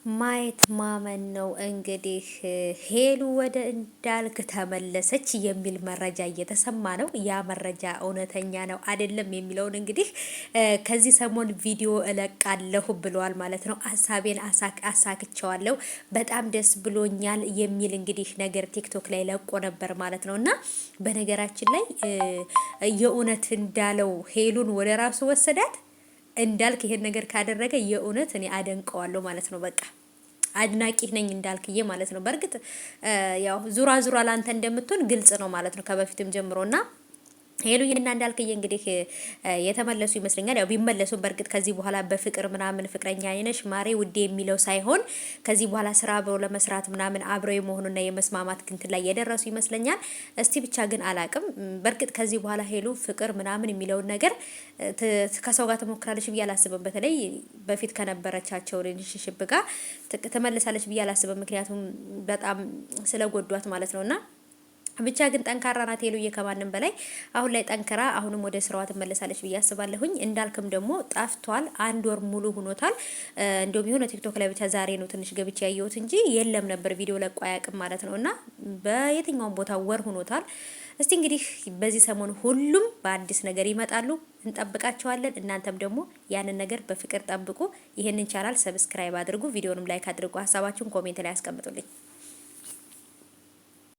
ማየት ማመን ነው። እንግዲህ ሄሉ ወደ እንዳልክ ተመለሰች የሚል መረጃ እየተሰማ ነው። ያ መረጃ እውነተኛ ነው አይደለም የሚለውን እንግዲህ ከዚህ ሰሞን ቪዲዮ እለቃለሁ ብለዋል ማለት ነው። ሀሳቤን አሳክቸዋለሁ፣ በጣም ደስ ብሎኛል የሚል እንግዲህ ነገር ቲክቶክ ላይ ለቆ ነበር ማለት ነው። እና በነገራችን ላይ የእውነት እንዳለው ሄሉን ወደ ራሱ ወሰዳት። እንዳልክ ይሄን ነገር ካደረገ የእውነት እኔ አደንቀዋለሁ ማለት ነው። በቃ አድናቂ ነኝ እንዳልክዬ ማለት ነው። በእርግጥ ያው ዙራ ዙራ ላንተ እንደምትሆን ግልጽ ነው ማለት ነው ከበፊትም ጀምሮና ሄሉዬና እንዳልክዬ እንግዲህ የተመለሱ ይመስለኛል። ያው ቢመለሱ በእርግጥ ከዚህ በኋላ በፍቅር ምናምን ፍቅረኛ አይነሽ ማሬ ውዴ የሚለው ሳይሆን ከዚህ በኋላ ስራ አብረው ለመስራት ምናምን አብረው የመሆኑና የመስማማት ግንትን ላይ የደረሱ ይመስለኛል። እስቲ ብቻ ግን አላቅም። በእርግጥ ከዚህ በኋላ ሄሉ ፍቅር ምናምን የሚለውን ነገር ከሰው ጋር ትሞክራለች ብዬ አላስብም። በተለይ በፊት ከነበረቻቸው ሪሌሽንሺፕ ጋር ትመለሳለች ብዬ አላስብም። ምክንያቱም በጣም ስለጎዷት ማለት ነውና ብቻ ግን ጠንካራ ናት ሄሉዬ ከማንም በላይ አሁን ላይ ጠንክራ አሁንም ወደ ስራዋ ትመለሳለች ብዬ አስባለሁኝ። እንዳልክም ደግሞ ጠፍቷል፣ 1 ወር ሙሉ ሆኖታል። እንደውም የሆነ ቲክቶክ ላይ ብቻ ዛሬ ነው ትንሽ ገብቼ ያየሁት እንጂ የለም ነበር ቪዲዮ ለቆ አያውቅም ማለት ነው። እና በየትኛውም ቦታ ወር ሆኖታል። እስቲ እንግዲህ በዚህ ሰሞን ሁሉም በአዲስ ነገር ይመጣሉ፣ እንጠብቃቸዋለን። እናንተም ደግሞ ያንን ነገር በፍቅር ጠብቁ። ይህንን ቻናል ሰብስክራይብ አድርጉ፣ ቪዲዮንም ላይክ አድርጉ፣ ሀሳባችሁን ኮሜንት ላይ አስቀምጡልኝ።